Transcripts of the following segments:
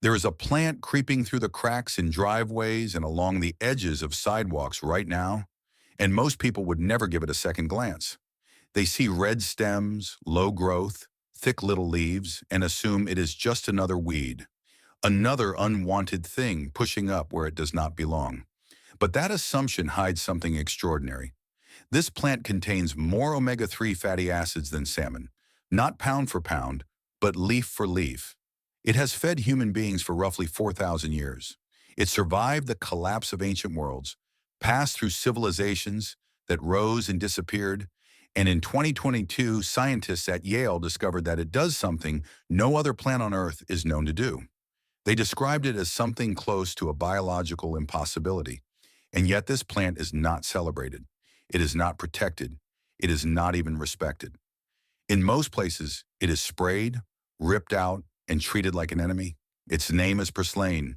There is a plant creeping through the cracks in driveways and along the edges of sidewalks right now, and most people would never give it a second glance. They see red stems, low growth, thick little leaves, and assume it is just another weed, another unwanted thing pushing up where it does not belong. But that assumption hides something extraordinary. This plant contains more omega-3 fatty acids than salmon, not pound for pound, but leaf for leaf. It has fed human beings for roughly 4,000 years. It survived the collapse of ancient worlds, passed through civilizations that rose and disappeared, and in 2022, scientists at Yale discovered that it does something no other plant on Earth is known to do. They described it as something close to a biological impossibility. And yet this plant is not celebrated. It is not protected. It is not even respected. In most places, it is sprayed, ripped out, and treated like an enemy. Its name is purslane,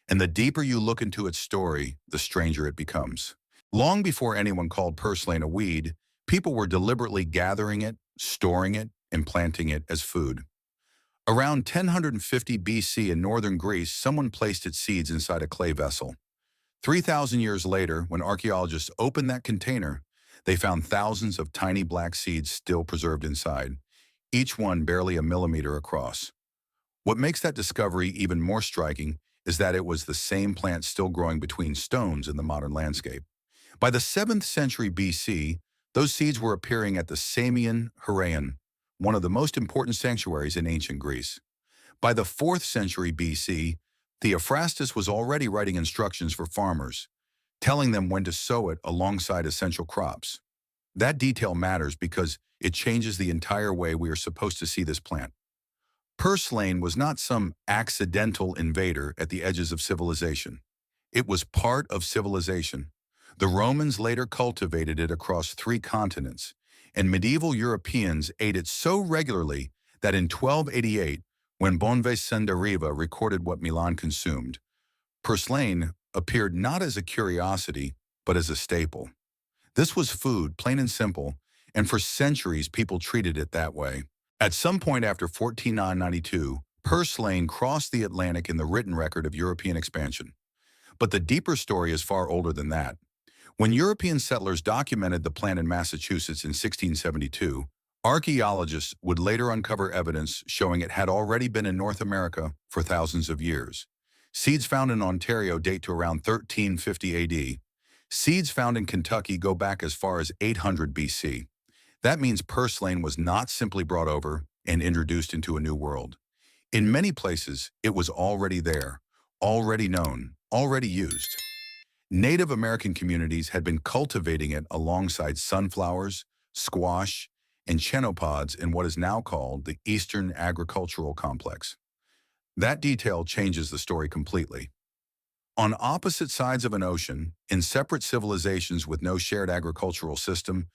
and the deeper you look into its story, the stranger it becomes. Long before anyone called purslane a weed, people were deliberately gathering it, storing it, and planting it as food. Around 1050 BC in northern Greece, someone placed its seeds inside a clay vessel. 3,000 years later, when archaeologists opened that container, they found thousands of tiny black seeds still preserved inside, each one barely a millimeter across. What makes that discovery even more striking is that it was the same plant still growing between stones in the modern landscape. By the 7th century BC, those seeds were appearing at the Samian Heraeon, one of the most important sanctuaries in ancient Greece. By the 4th century BC, Theophrastus was already writing instructions for farmers, telling them when to sow it alongside essential crops. That detail matters because it changes the entire way we are supposed to see this plant. Purslane was not some accidental invader at the edges of civilization. It was part of civilization. The Romans later cultivated it across 3 continents, and medieval Europeans ate it so regularly that in 1288, when Bonvicende de Riva recorded what Milan consumed, purslane appeared not as a curiosity, but as a staple. This was food, plain and simple, and for centuries people treated it that way. At some point after 1492, purslane crossed the Atlantic in the written record of European expansion. But the deeper story is far older than that. When European settlers documented the plant in Massachusetts in 1672, archaeologists would later uncover evidence showing it had already been in North America for thousands of years. Seeds found in Ontario date to around 1350 AD. Seeds found in Kentucky go back as far as 800 BC. That means purslane was not simply brought over and introduced into a new world. In many places, it was already there, already known, already used. Native American communities had been cultivating it alongside sunflowers, squash, and chenopod's in what is now called the Eastern Agricultural Complex. That detail changes the story completely. On opposite sides of an ocean, in separate civilizations with no shared agricultural system,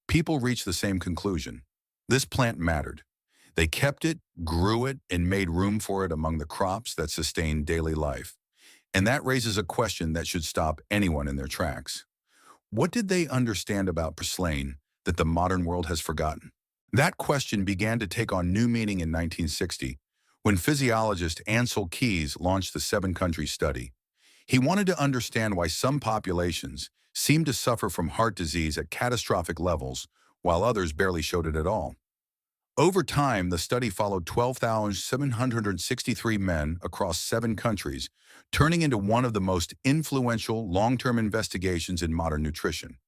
people reached the same conclusion. This plant mattered. They kept it, grew it, and made room for it among the crops that sustained daily life. And that raises a question that should stop anyone in their tracks. What did they understand about purslane that the modern world has forgotten? That question began to take on new meaning in 1960, when physiologist Ansel Keys launched the 7-country study. He wanted to understand why some populations seemed to suffer from heart disease at catastrophic levels, while others barely showed it at all. Over time, the study followed 12,763 men across 7 countries, turning into one of the most influential long-term investigations in modern nutrition.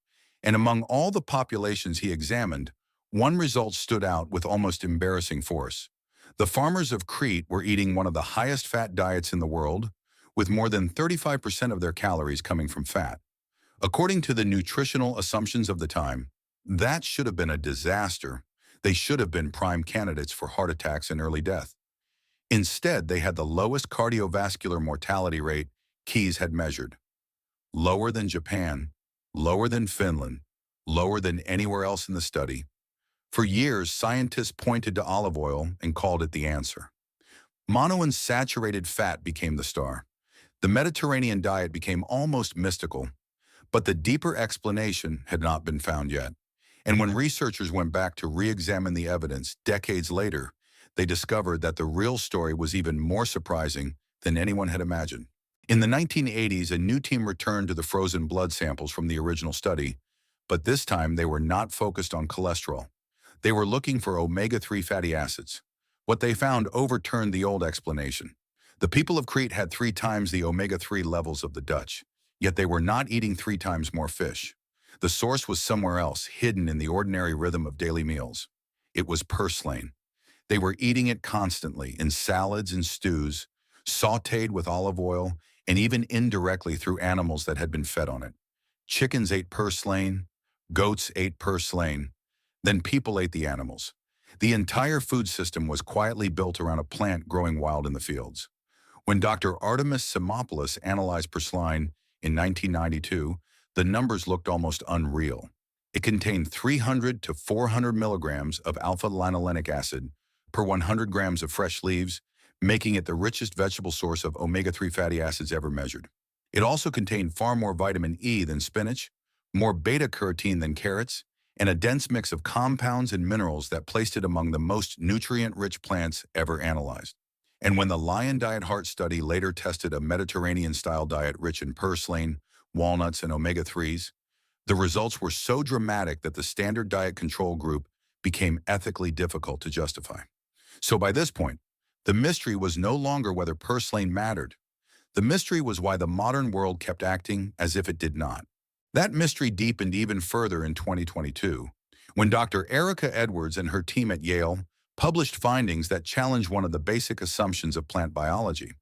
And among all the populations he examined, one result stood out with almost embarrassing force. The farmers of Crete were eating one of the highest fat diets in the world, with more than 35% of their calories coming from fat. According to the nutritional assumptions of the time, that should have been a disaster. They should have been prime candidates for heart attacks and early death. Instead, they had the lowest cardiovascular mortality rate Keys had measured. Lower than Japan, lower than Finland, lower than anywhere else in the study. For years, scientists pointed to olive oil and called it the answer. Monounsaturated fat became the star. The Mediterranean diet became almost mystical, but the deeper explanation had not been found yet. And when researchers went back to re-examine the evidence decades later, they discovered that the real story was even more surprising than anyone had imagined. In the 1980s, a new team returned to the frozen blood samples from the original study, but this time they were not focused on cholesterol. They were looking for omega-3 fatty acids. What they found overturned the old explanation. The people of Crete had 3 times the omega-3 levels of the Dutch, yet they were not eating 3 times more fish. The source was somewhere else, hidden in the ordinary rhythm of daily meals. It was purslane. They were eating it constantly in salads and stews, sautéed with olive oil, and even indirectly through animals that had been fed on it. Chickens ate purslane, goats ate purslane, then people ate the animals. The entire food system was quietly built around a plant growing wild in the fields. When Dr. Artemis Simopoulos analyzed purslane in 1992, the numbers looked almost unreal. It contained 300 to 400 milligrams of alpha-linolenic acid per 100 grams of fresh leaves, making it the richest vegetable source of omega-3 fatty acids ever measured. It also contained far more vitamin E than spinach, more beta-carotene than carrots, and a dense mix of compounds and minerals that placed it among the most nutrient-rich plants ever analyzed. And when the Lion Diet Heart study later tested a Mediterranean-style diet rich in purslane, walnuts, and omega-3s, the results were so dramatic that the standard diet control group became ethically difficult to justify. So by this point, the mystery was no longer whether purslane mattered. The mystery was why the modern world kept acting as if it did not. That mystery deepened even further in 2022, when Dr. Erica Edwards and her team at Yale published findings that challenged one of the basic assumptions of plant biology.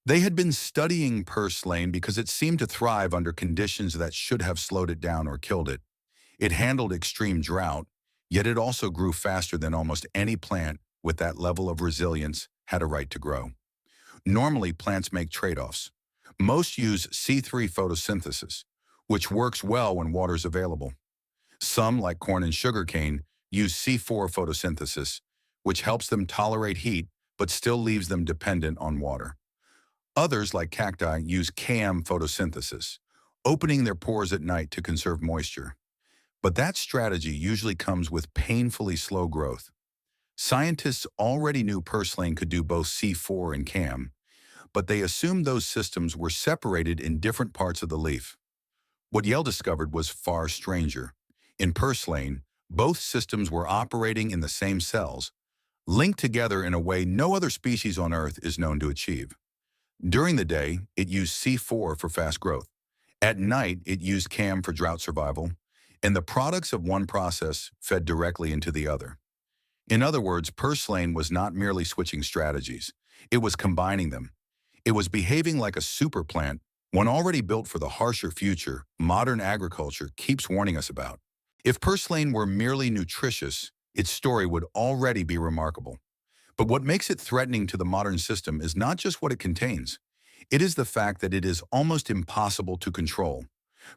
They had been studying purslane because it seemed to thrive under conditions that should have slowed it down or killed it. It handled extreme drought, yet it also grew faster than almost any plant with that level of resilience had a right to grow. Normally, plants make trade-offs. Most use C3 photosynthesis, which works well when water is available. Some, like corn and sugarcane, use C4 photosynthesis, which helps them tolerate heat but still leaves them dependent on water. Others, like cacti, use Km photosynthesis, opening their pores at night to conserve moisture. But that strategy usually comes with painfully slow growth. Scientists already knew purslane could do both C4 and Km, but they assumed those systems were separated in different parts of the leaf. What Yale discovered was far stranger. In purslane, both systems were operating in the same cells, linked together in a way no other species on Earth is known to achieve. During the day, it used C4 for fast growth. At night, it used Km for drought survival, and the products of one process fed directly into the other. In other words, purslane was not merely switching strategies. It was combining them. It was behaving like a super plant, one already built for the harsher future modern agriculture keeps warning us about. If purslane were merely nutritious, its story would already be remarkable. But what makes it threatening to the modern system is not just what it contains. It is the fact that it is almost impossible to control.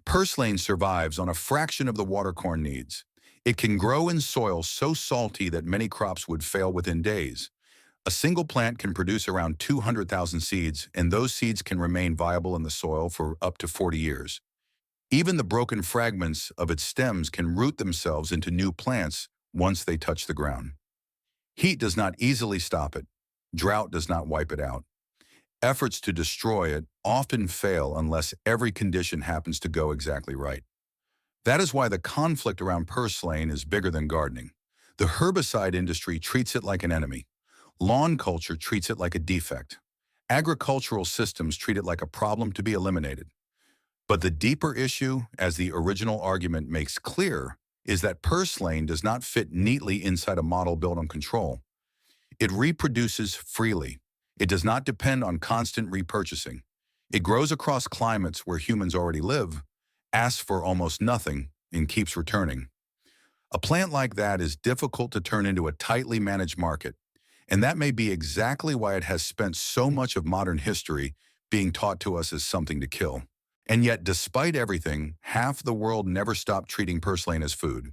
Purslane survives on a fraction of the water corn needs. It can grow in soil so salty that many crops would fail within days. A single plant can produce around 200,000 seeds, and those seeds can remain viable in the soil for up to 40 years. Even the broken fragments of its stems can root themselves into new plants once they touch the ground. Heat does not easily stop it. Drought does not wipe it out. Efforts to destroy it often fail unless every condition happens to go exactly right. That is why the conflict around purslane is bigger than gardening. The herbicide industry treats it like an enemy. Lawn culture treats it like a defect. Agricultural systems treat it like a problem to be eliminated. But the deeper issue, as the original argument makes clear, is that purslane does not fit neatly inside a model built on control. It reproduces freely. It does not depend on constant repurchasing. It grows across climates where humans already live, asks for almost nothing, and keeps returning. A plant like that is difficult to turn into a tightly managed market, and that may be exactly why it has spent so much of modern history being taught to us as something to kill. And yet, despite everything, half the world never stopped treating purslane as food.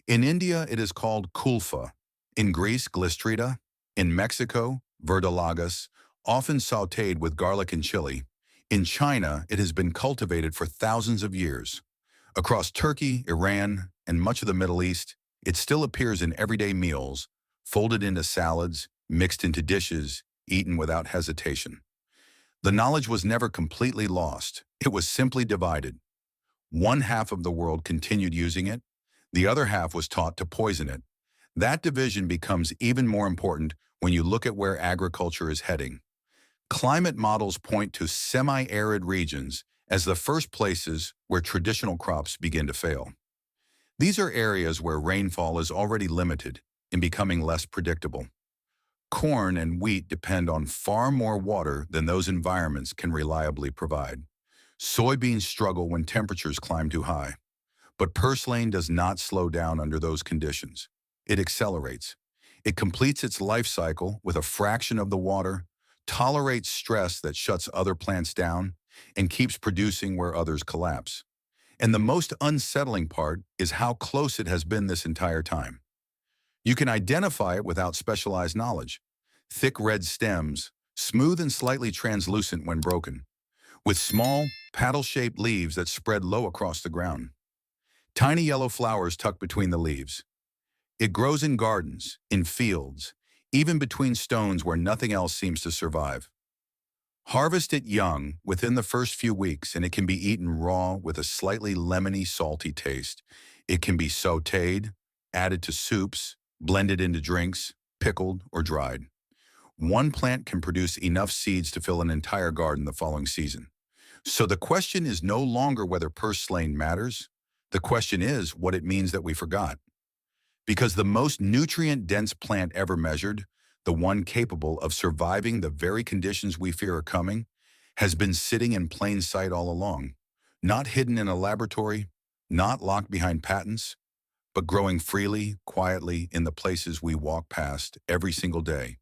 In India, it is called kulfa. In Greece, glistrita. In Mexico, verdolagas, often sautéed with garlic and chili. In China, it has been cultivated for thousands of years. Across Turkey, Iran, and much of the Middle East, it still appears in everyday meals, folded into salads, mixed into dishes, eaten without hesitation. The knowledge was never completely lost. It was simply divided. One half of the world continued using it. The other half was taught to poison it. That division becomes even more important when you look at where agriculture is heading. Climate models point to semi-arid regions as the first places where traditional crops begin to fail. These are areas where rainfall is already limited and becoming less predictable. Corn and wheat depend on far more water than those environments can reliably provide. Soybeans struggle when temperatures climb too high. But purslane does not slow down under those conditions. It accelerates. It completes its life cycle with a fraction of the water, tolerates stress that shuts other plants down, and keeps producing where others collapse. And the most unsettling part is how close it has been this entire time. You can identify it without specialized knowledge. Thick red stems, smooth and slightly translucent when broken, with small, paddle-shaped leaves that spread low across the ground. Tiny yellow flowers tucked between the leaves. It grows in gardens, in fields, even between stones where nothing else seems to survive. Harvest it young, within the first few weeks, and it can be eaten raw with a slightly lemony, salty taste. It can be sautéed, added to soups, blended into drinks, pickled, or dried. One plant can produce enough seeds to fill an entire garden the following season. So the question is no longer whether purslane matters. The question is what it means that we forgot. Because the most nutrient-dense plant ever measured, the one capable of surviving the very conditions we fear are coming, has been sitting in plain sight all along. Not hidden in a laboratory, not locked behind patents, but growing freely, quietly in the places we walk past every single day.